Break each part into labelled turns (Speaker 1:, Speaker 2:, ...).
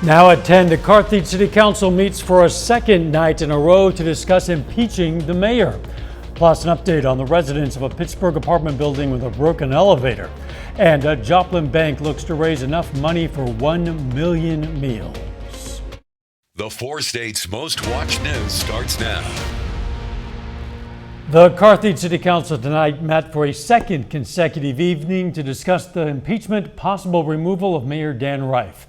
Speaker 1: Now at 10, the Carthage City Council meets for a second night in a row to discuss impeaching the mayor. Plus an update on the residents of a Pittsburgh apartment building with a broken elevator. And a Joplin bank looks to raise enough money for 1 million meals.
Speaker 2: The 4 states' most watched news starts now.
Speaker 1: The Carthage City Council tonight met for a second consecutive evening to discuss the impeachment, possible removal of Mayor Dan Reif.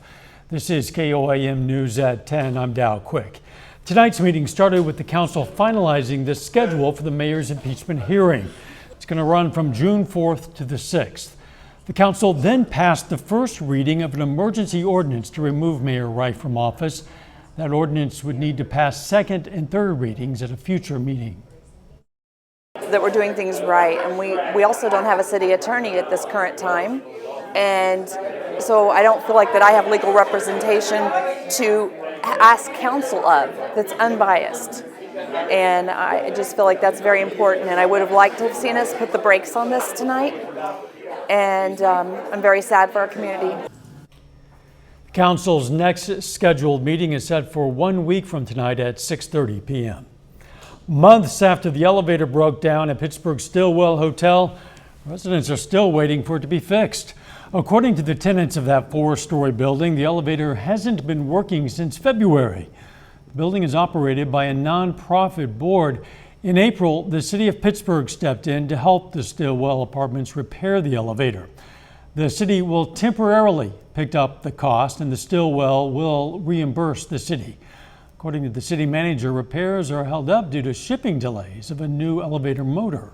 Speaker 1: This is KOAM News at 10. I'm Dow Quick. Tonight's meeting started with the council finalizing the schedule for the mayor's impeachment hearing. It's going to run from June 4th to the 6th. The council then passed the first reading of an emergency ordinance to remove Mayor Reif from office. That ordinance would need to pass second and third readings at a future meeting.
Speaker 3: That we're doing things right, and we also don't have a city attorney at this current time, and so I don't feel like that I have legal representation to ask counsel of that's unbiased, and I just feel like that's very important, and I would have liked to have seen us put the brakes on this tonight, and I'm very sad for our community.
Speaker 1: Council's next scheduled meeting is set for 1 week from tonight at 6:30 p.m. Months after the elevator broke down at Pittsburgh's Stillwell Hotel, residents are still waiting for it to be fixed. According to the tenants of that 4-story building, the elevator hasn't been working since February. The building is operated by a nonprofit board. In April, the city of Pittsburgh stepped in to help the Stillwell apartments repair the elevator. The city will temporarily pick up the cost, and the Stillwell will reimburse the city. According to the city manager, repairs are held up due to shipping delays of a new elevator motor.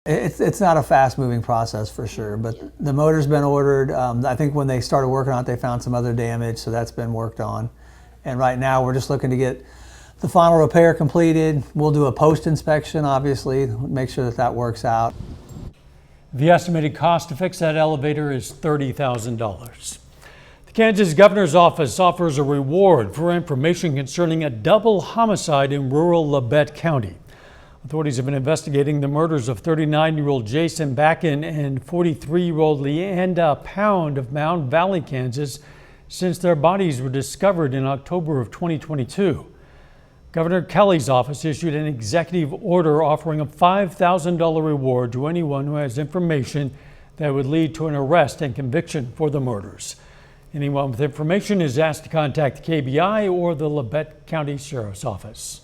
Speaker 4: It's not a fast-moving process for sure, but the motor's been ordered. I think when they started working on it, they found some other damage, so that's been worked on. And right now, we're just looking to get the final repair completed. We'll do a post-inspection, obviously, make sure that works out.
Speaker 1: The estimated cost to fix that elevator is $30,000. The Kansas governor's office offers a reward for information concerning a double homicide in rural Labette County. Authorities have been investigating the murders of 39-year-old Jason Backen and 43-year-old Leanda Pound of Mound Valley, Kansas, since their bodies were discovered in October of 2022. Governor Kelly's office issued an executive order offering a $5,000 reward to anyone who has information that would lead to an arrest and conviction for the murders. Anyone with information is asked to contact KBI or the Labette County Sheriff's Office.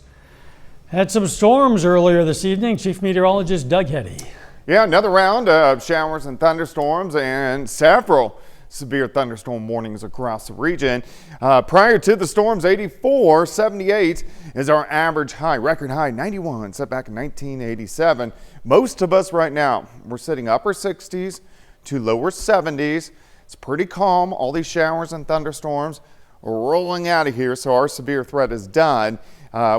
Speaker 1: Had some storms earlier this evening. Chief Meteorologist Doug Heddy.
Speaker 5: Yeah, another round of showers and thunderstorms and several severe thunderstorm warnings across the region. Prior to the storms, 84, 78 is our average high. Record high 91 set back in 1987. Most of us right now, we're sitting upper 60s to lower 70s. It's pretty calm. All these showers and thunderstorms are rolling out of here, so our severe threat is done.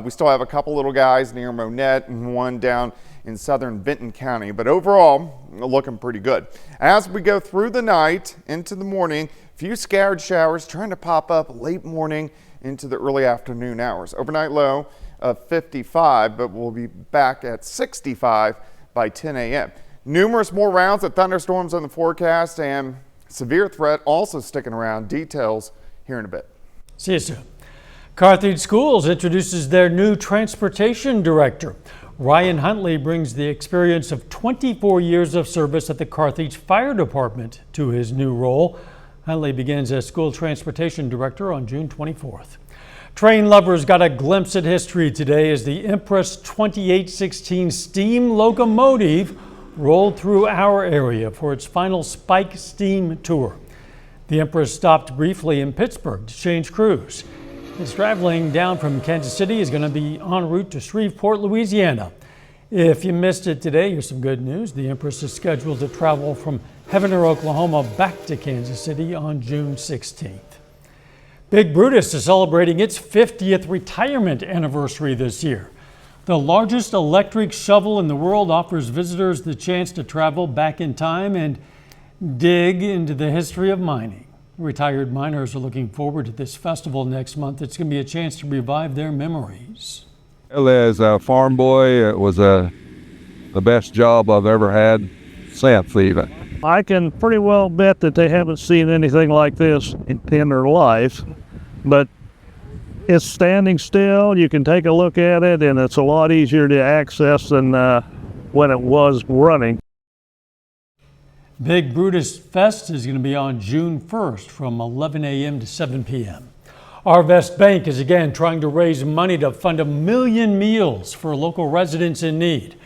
Speaker 5: We still have a couple little guys near Monette and one down in southern Benton County, but overall looking pretty good. As we go through the night into the morning, a few scattered showers trying to pop up late morning into the early afternoon hours. Overnight low of 55, but we'll be back at 65 by 10 a.m. Numerous more rounds of thunderstorms on the forecast and severe threat also sticking around. Details here in a bit.
Speaker 1: See you soon. Carthage Schools introduces their new transportation director. Ryan Huntley brings the experience of 24 years of service at the Carthage Fire Department to his new role. Huntley begins as school transportation director on June 24th. Train lovers got a glimpse at history today as the Empress 2816 steam locomotive rolled through our area for its final Spike Steam tour. The Empress stopped briefly in Pittsburgh to change crews. It's traveling down from Kansas City is going to be en route to Shreveport, Louisiana. If you missed it today, here's some good news. The Empress is scheduled to travel from Heavener, Oklahoma back to Kansas City on June 16th. Big Brutus is celebrating its 50th retirement anniversary this year. The largest electric shovel in the world offers visitors the chance to travel back in time and dig into the history of mining. Retired miners are looking forward to this festival next month. It's going to be a chance to revive their memories.
Speaker 6: Well, as a farm boy, it was the best job I've ever had since even. I can pretty well bet that they haven't seen anything like this in their life, but it's standing still. You can take a look at it, and it's a lot easier to access than when it was running.
Speaker 1: Big Brutus Fest is going to be on June 1st from 11 a.m. to 7 p.m. Arvest Bank is again trying to raise money to fund 1 million meals for local residents in need.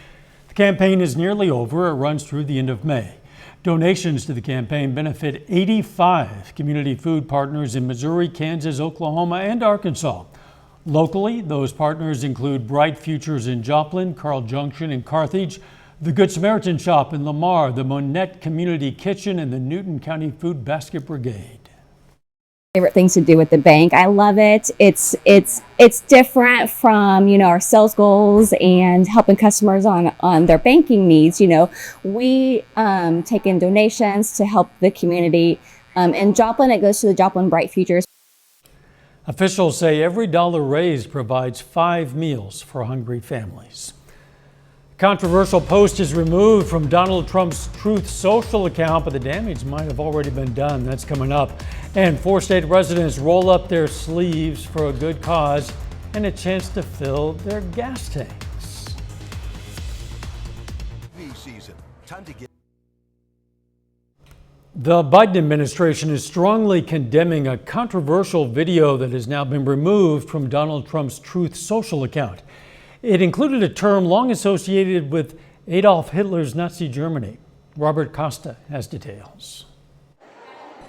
Speaker 1: The campaign is nearly over. It runs through the end of May. Donations to the campaign benefit 85 community food partners in Missouri, Kansas, Oklahoma, and Arkansas. Locally, those partners include Bright Futures in Joplin, Carl Junction in Carthage, the Good Samaritan Shop in Lamar, the Monette Community Kitchen, and the Newton County Food Basket Brigade.
Speaker 7: Favorite things to do with the bank. I love it. It's different from, our sales goals and helping customers on their banking needs. We take in donations to help the community. In Joplin, it goes to the Joplin Bright Futures.
Speaker 1: Officials say every dollar raised provides 5 meals for hungry families. Controversial post is removed from Donald Trump's Truth Social account, but the damage might have already been done. That's coming up. And 4 state residents roll up their sleeves for a good cause and a chance to fill their gas tanks. The Biden administration is strongly condemning a controversial video that has now been removed from Donald Trump's Truth Social account. It included a term long associated with Adolf Hitler's Nazi Germany. Robert Costa has details.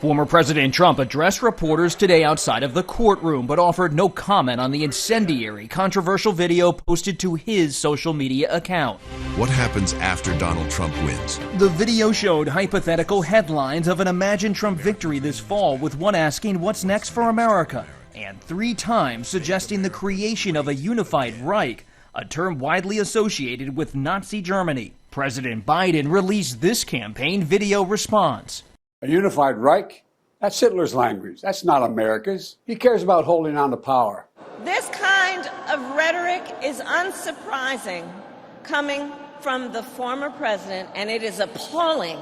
Speaker 8: Former President Trump addressed reporters today outside of the courtroom, but offered no comment on the incendiary, controversial video posted to his social media account.
Speaker 9: What happens after Donald Trump wins?
Speaker 8: The video showed hypothetical headlines of an imagined Trump victory this fall, with one asking what's next for America, and 3 times suggesting the creation of a unified Reich, a term widely associated with Nazi Germany. President Biden released this campaign video response.
Speaker 10: A unified Reich? That's Hitler's language. That's not America's. He cares about holding on to power.
Speaker 11: This kind of rhetoric is unsurprising coming from the former president, and it is appalling.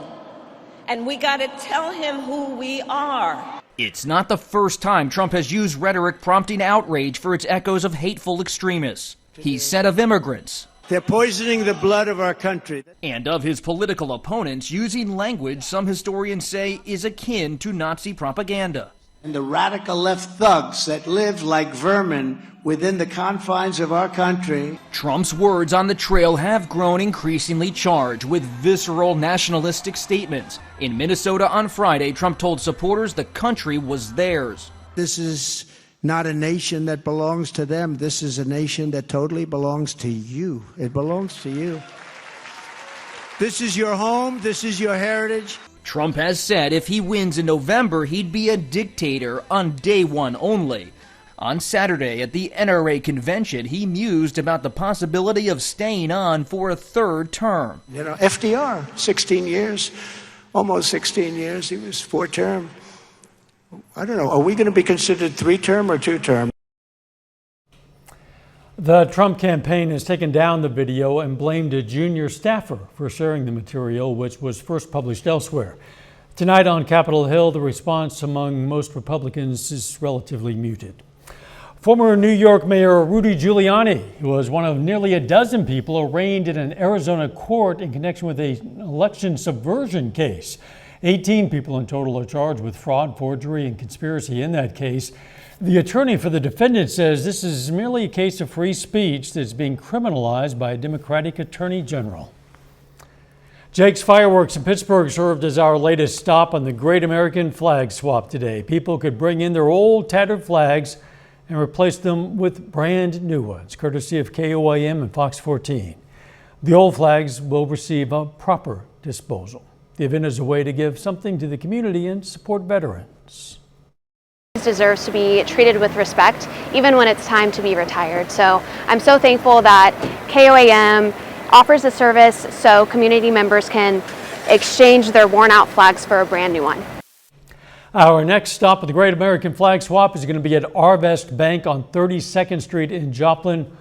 Speaker 11: And we got to tell him who we are.
Speaker 8: It's not the first time Trump has used rhetoric prompting outrage for its echoes of hateful extremists. He said of immigrants,
Speaker 12: they're poisoning the blood of our country.
Speaker 8: And of his political opponents using language some historians say is akin to Nazi propaganda.
Speaker 12: And the radical left thugs that live like vermin within the confines of our country.
Speaker 8: Trump's words on the trail have grown increasingly charged with visceral nationalistic statements. In Minnesota on Friday, Trump told supporters the country was theirs.
Speaker 12: This is not a nation that belongs to them. This is a nation that totally belongs to you. It belongs to you. This is your home. This is your heritage.
Speaker 8: Trump has said if he wins in November, he'd be a dictator on day one only. On Saturday at the NRA convention, he mused about the possibility of staying on for a 3rd term.
Speaker 12: FDR, 16 years, almost 16 years. He was 4-term. I don't know. Are we going to be considered 3-term or 2-term?
Speaker 1: The Trump campaign has taken down the video and blamed a junior staffer for sharing the material, which was first published elsewhere. Tonight on Capitol Hill, the response among most Republicans is relatively muted. Former New York Mayor Rudy Giuliani was one of nearly a dozen people arraigned in an Arizona court in connection with an election subversion case. 18 people in total are charged with fraud, forgery, and conspiracy in that case. The attorney for the defendant says this is merely a case of free speech that's being criminalized by a Democratic attorney general. Jake's Fireworks in Pittsburgh served as our latest stop on the Great American Flag Swap today. People could bring in their old tattered flags and replace them with brand new ones, courtesy of KOAM and Fox 14. The old flags will receive a proper disposal. The event is a way to give something to the community and support veterans.
Speaker 13: Deserves to be treated with respect, even when it's time to be retired. So I'm so thankful that KOAM offers a service so community members can exchange their worn out flags for a brand new one.
Speaker 1: Our next stop at the Great American Flag Swap is going to be at Arvest Bank on 32nd Street in Joplin.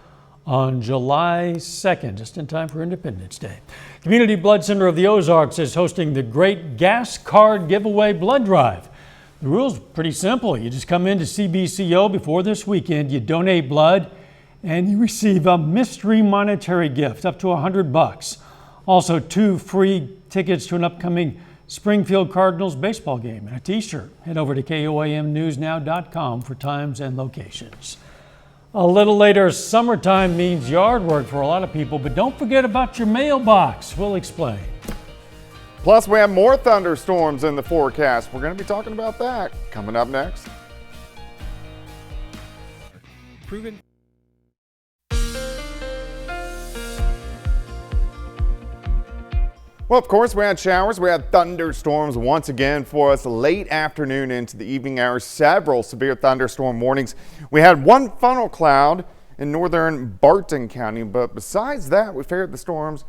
Speaker 1: on July 2nd, just in time for Independence Day. Community Blood Center of the Ozarks is hosting the Great Gas Card Giveaway Blood Drive. The rules are pretty simple. You just come into CBCO before this weekend, you donate blood, and you receive a mystery monetary gift up to $100. Also, 2 free tickets to an upcoming Springfield Cardinals baseball game and a t-shirt. Head over to KOAMnewsnow.com for times and locations. A little later, summertime means yard work for a lot of people, but don't forget about your mailbox. We'll explain.
Speaker 5: Plus, we have more thunderstorms in the forecast. We're going to be talking about that coming up next.
Speaker 2: Proven.
Speaker 5: Well, of course, we had showers. We had thunderstorms once again for us late afternoon into the evening hours. Several severe thunderstorm warnings. We had one funnel cloud in northern Barton County, but besides that, we fared the storms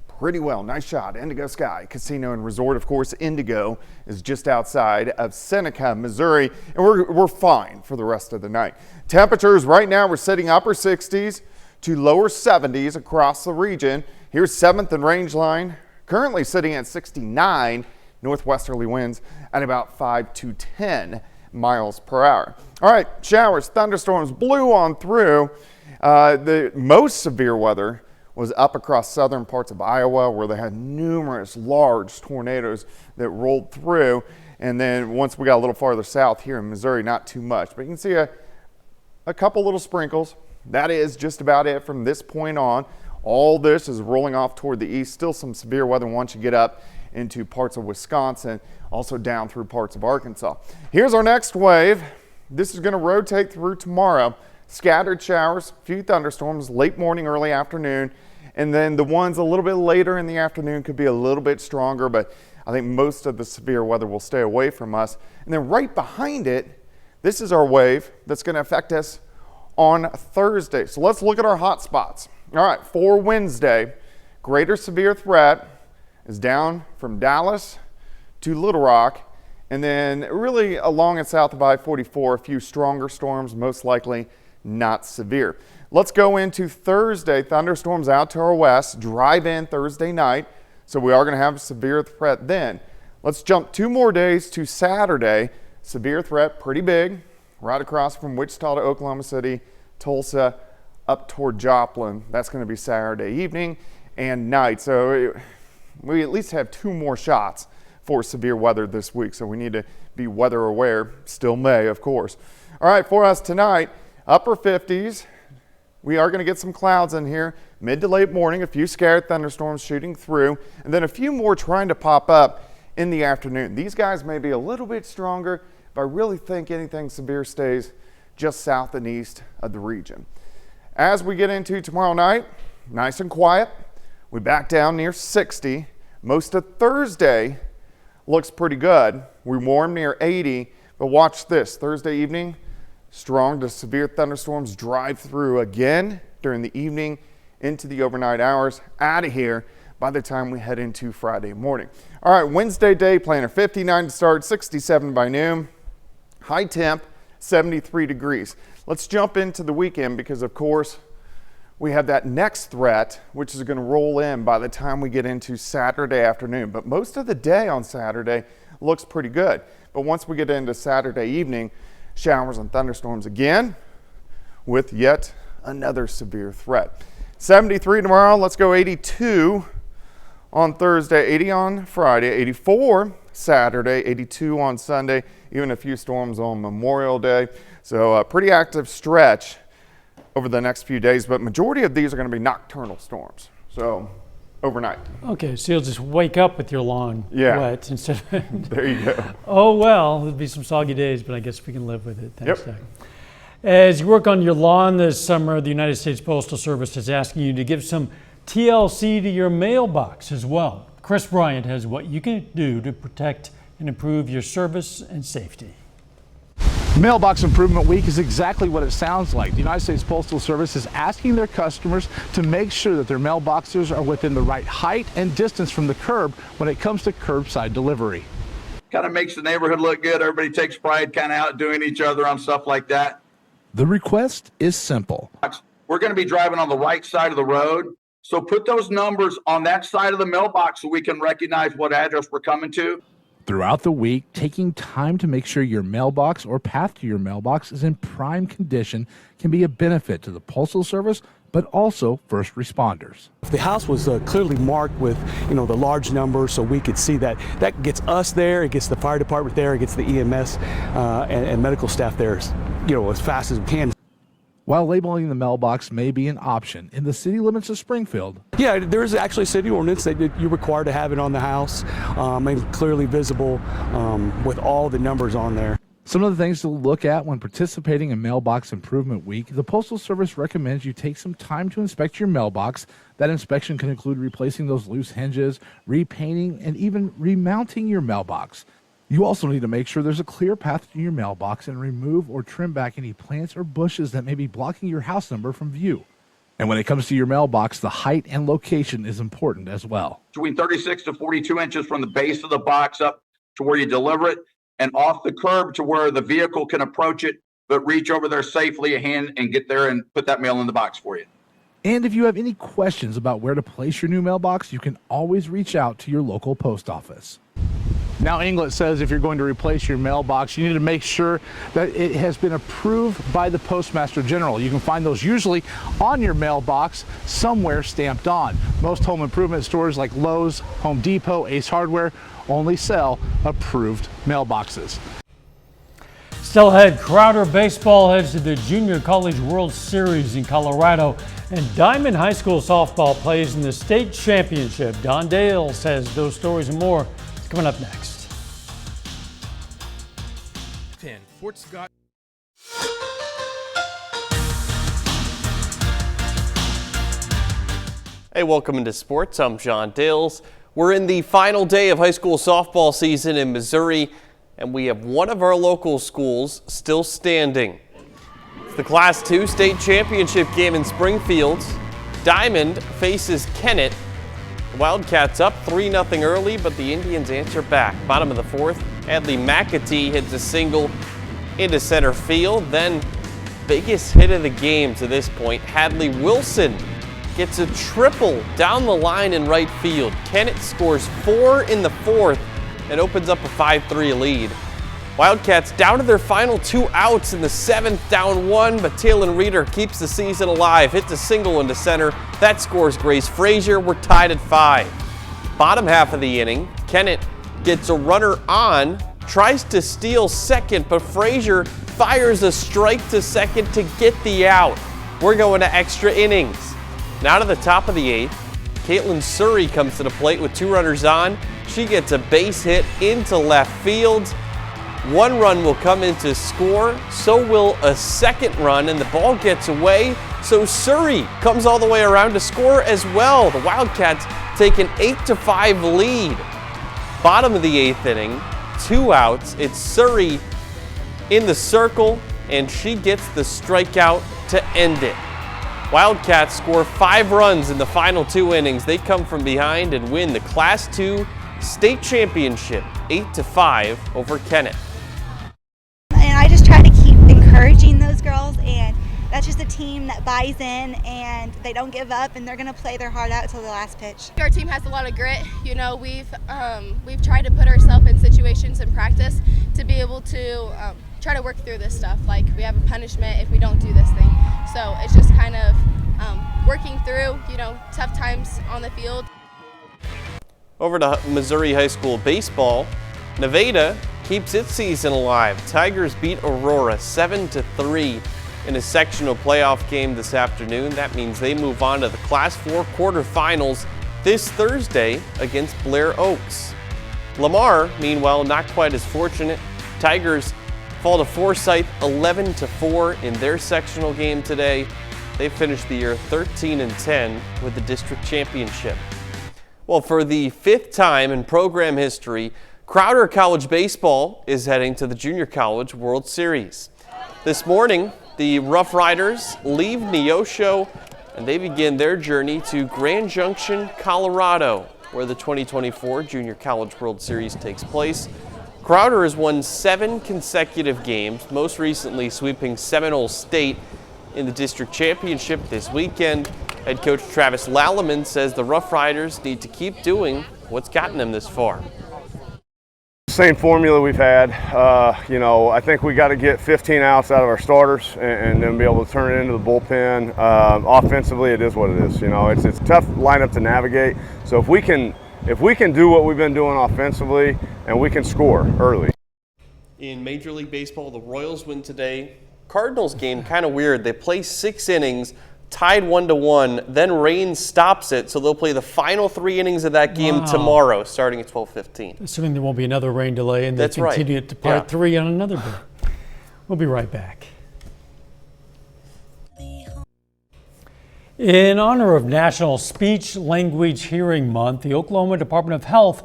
Speaker 5: pretty well. Nice shot. Indigo Sky Casino and Resort. Of course, Indigo is just outside of Seneca, Missouri, and we're fine for the rest of the night. Temperatures right now, we're sitting upper 60s to lower 70s across the region. Here's 7th and Rangeline. Currently sitting at 69, northwesterly winds at about 5 to 10 miles per hour. All right, showers, thunderstorms blew on through. The most severe weather was up across southern parts of Iowa, where they had numerous large tornadoes that rolled through. And then once we got a little farther south here in Missouri, not too much, but you can see a couple little sprinkles. That is just about it from this point on. All this is rolling off toward the east. Still some severe weather once you get up into parts of Wisconsin, also down through parts of Arkansas. Here's our next wave. This is going to rotate through tomorrow. Scattered showers, few thunderstorms, late morning, early afternoon, and then the ones a little bit later in the afternoon could be a little bit stronger, but I think most of the severe weather will stay away from us. And then right behind it, this is our wave that's going to affect us on Thursday. So let's look at our hot spots. All right, for Wednesday, greater severe threat is down from Dallas to Little Rock, and then really along and south of I-44, a few stronger storms, most likely not severe. Let's go into Thursday. Thunderstorms out to our west, drive in Thursday night, so we are going to have a severe threat then. Let's jump 2 more days to Saturday. Severe threat, pretty big, right across from Wichita to Oklahoma City, Tulsa, up toward Joplin. That's going to be Saturday evening and night. So we at least have 2 more shots for severe weather this week. So we need to be weather aware. Still May, of course. All right, for us tonight, upper 50s. We are going to get some clouds in here. Mid to late morning, a few scattered thunderstorms shooting through, and then a few more trying to pop up in the afternoon. These guys may be a little bit stronger, but I really think anything severe stays just south and east of the region. As we get into tomorrow night, nice and quiet. We back down near 60. Most of Thursday looks pretty good. We warm near 80, but watch this. Thursday evening, strong to severe thunderstorms drive through again during the evening into the overnight hours. Out of here by the time we head into Friday morning. All right, Wednesday day planner, 59 to start, 67 by noon. High temp, 73 degrees. Let's jump into the weekend because, of course, we have that next threat, which is going to roll in by the time we get into Saturday afternoon. But most of the day on Saturday looks pretty good. But once we get into Saturday evening, showers and thunderstorms again with yet another severe threat. 73 tomorrow. Let's go 82 on Thursday, 80 on Friday, 84 Saturday, 82 on Sunday, even a few storms on Memorial Day. So a pretty active stretch over the next few days, but majority of these are going to be nocturnal storms. So overnight.
Speaker 1: Okay, so you'll just wake up with your lawn wet instead of...
Speaker 5: There you go.
Speaker 1: Oh, well, there'll be some soggy days, but I guess we can live with it. Thanks,
Speaker 5: Yep.
Speaker 1: Doug. As you work on your lawn this summer, the United States Postal Service is asking you to give some TLC to your mailbox as well. Chris Bryant has what you can do to protect and improve your service and safety.
Speaker 14: Mailbox Improvement Week is exactly what it sounds like. The United States Postal Service is asking their customers to make sure that their mailboxes are within the right height and distance from the curb when it comes to curbside delivery.
Speaker 15: Kind of makes the neighborhood look good. Everybody takes pride kind of outdoing each other on stuff like that.
Speaker 14: The request is simple.
Speaker 15: we're going to be driving on the right side of the road. So put those numbers on that side of the mailbox so we can recognize what address we're coming to.
Speaker 14: Throughout the week, taking time to make sure your mailbox or path to your mailbox is in prime condition can be a benefit to the Postal Service, but also first responders.
Speaker 16: The house was clearly marked with, the large numbers, so we could see that. That gets us there, it gets the fire department there, it gets the EMS and medical staff there, as fast as we can.
Speaker 14: While labeling the mailbox may be an option in the city limits of Springfield.
Speaker 16: Yeah, there is actually a city ordinance that you're required to have it on the house, and clearly visible with all the numbers on there.
Speaker 14: Some of the things to look at when participating in Mailbox Improvement Week, the Postal Service recommends you take some time to inspect your mailbox. That inspection can include replacing those loose hinges, repainting, and even remounting your mailbox. You also need to make sure there's a clear path to your mailbox and remove or trim back any plants or bushes that may be blocking your house number from view. And when it comes to your mailbox, the height and location is important as well.
Speaker 15: Between 36 to 42 inches from the base of the box up to where you deliver it, and off the curb to where the vehicle can approach it, but reach over there safely a hand and get there and put that mail in the box for you.
Speaker 14: And if you have any questions about where to place your new mailbox, you can always reach out to your local post office. Now, Inglet says if you're going to replace your mailbox, you need to make sure that it has been approved by the Postmaster General. You can find those usually on your mailbox, somewhere stamped on. Most home improvement stores like Lowe's, Home Depot, Ace Hardware only sell approved mailboxes.
Speaker 1: Still ahead, Crowder baseball heads to the Junior College World Series in Colorado, and Diamond High School softball plays in the state championship. Don Dale says those stories and more is coming up next.
Speaker 9: 10 Fort Scott.
Speaker 17: Hey, welcome into sports. I'm John Dales. We're in the final day of high school softball season in Missouri, and we have one of our local schools still standing. It's the Class 2 state championship game in Springfield. Diamond faces Kennett. The Wildcats up 3-0 early, but the Indians answer back. Bottom of the fourth, Adley McAtee hits a single into center field. Then, biggest hit of the game to this point, Hadley Wilson gets a triple down the line in right field. Kennett scores 4 in the fourth and opens up a 5-3 lead. Wildcats down to their final 2 outs in the seventh, down 1, but Taylor Reeder keeps the season alive, hits a single into center. That scores Grace Frazier. We're tied at 5. Bottom half of the inning, Kennett gets a runner on, tries to steal second, but Frazier fires a strike to second to get the out. We're going to extra innings. Now to the top of the 8th, Caitlin Surrey comes to the plate with 2 runners on. She gets a base hit into left field. 1 run will come in to score, so will a second run, and the ball gets away, so Surrey comes all the way around to score as well. The Wildcats take an 8-5 lead. Bottom of the 8th inning, 2 outs. It's Surrey in the circle, and she gets the strikeout to end it. Wildcats score 5 runs in the final 2 innings. They come from behind and win the Class 2 state championship 8-5 over Kennett.
Speaker 18: And I just try to keep encouraging those girls, and that's just a team that buys in and they don't give up, and they're going to play their heart out until the last pitch.
Speaker 19: Our team has a lot of grit. You know, we've tried to put ourselves in situations in practice to be able to try to work through this stuff. Like, we have a punishment if we don't do this thing. So it's just kind of working through, tough times on the field.
Speaker 17: Over to Missouri High School baseball, Nevada keeps its season alive. Tigers beat Aurora 7-3 in a sectional playoff game this afternoon. That means they move on to the Class 4 quarterfinals this Thursday against Blair Oaks. Lamar, meanwhile, not quite as fortunate. Tigers fall to Forsyth 11-4 in their sectional game today. They finished the year 13-10 with the district championship. Well, for the 5th time in program history, Crowder College baseball is heading to the Junior College World Series. This morning, the Rough Riders leave Neosho and they begin their journey to Grand Junction, Colorado, where the 2024 Junior College World Series takes place. Crowder has won 7 consecutive games, most recently sweeping Seminole State in the district championship this weekend. Head coach Travis Lalleman says the Rough Riders need to keep doing what's gotten them this far.
Speaker 20: Same formula we've had. I think we got to get 15 outs out of our starters and then be able to turn it into the bullpen. Offensively, it is what it is. It's a tough lineup to navigate. So if we can do what we've been doing offensively and we can score early.
Speaker 17: In Major League Baseball, the Royals win today. Cardinals game kind of weird. They play 6 innings, tied 1-1. Then rain stops it, so they'll play the final 3 innings of that game tomorrow, starting at 12:15.
Speaker 1: Assuming there won't be another rain delay and they
Speaker 17: That's right.
Speaker 1: continue to part 3 on another day. We'll be right back. In honor of National Speech Language Hearing Month, the Oklahoma Department of Health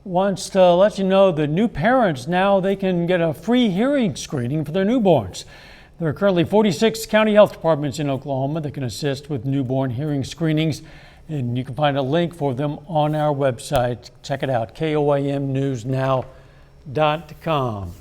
Speaker 1: wants to let you know that new parents now they can get a free hearing screening for their newborns. There are currently 46 county health departments in Oklahoma that can assist with newborn hearing screenings, and you can find a link for them on our website. Check it out, KOAMnewsnow.com.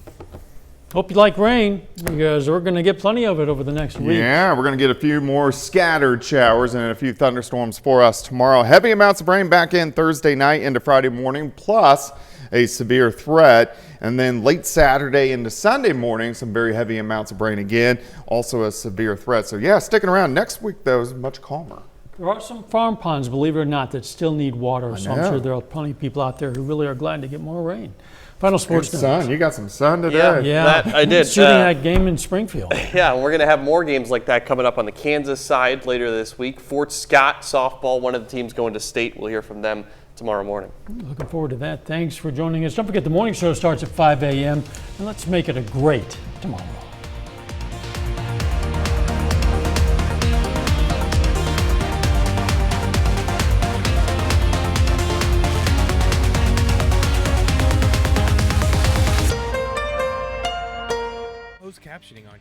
Speaker 1: Hope you like rain, because we're going to get plenty of it over the next week.
Speaker 5: Yeah, we're going to get a few more scattered showers and a few thunderstorms for us tomorrow. Heavy amounts of rain back in Thursday night into Friday morning, plus a severe threat. And then late Saturday into Sunday morning, some very heavy amounts of rain again, also a severe threat. So yeah, sticking around. Next week, though, is much calmer.
Speaker 1: There are some farm ponds, believe it or not, that still need water. So I'm sure there are plenty of people out there who really are glad to get more rain. Final sports news.
Speaker 5: Sun. You got some sun today.
Speaker 1: Yeah,
Speaker 17: that I did.
Speaker 1: Shooting that game in Springfield.
Speaker 17: Yeah, we're going to have more games like that coming up on the Kansas side later this week. Fort Scott softball, one of the teams going to state. We'll hear from them tomorrow morning.
Speaker 1: Looking forward to that. Thanks for joining us. Don't forget the morning show starts at 5 a.m. and let's make it a great tomorrow.
Speaker 9: Captioning on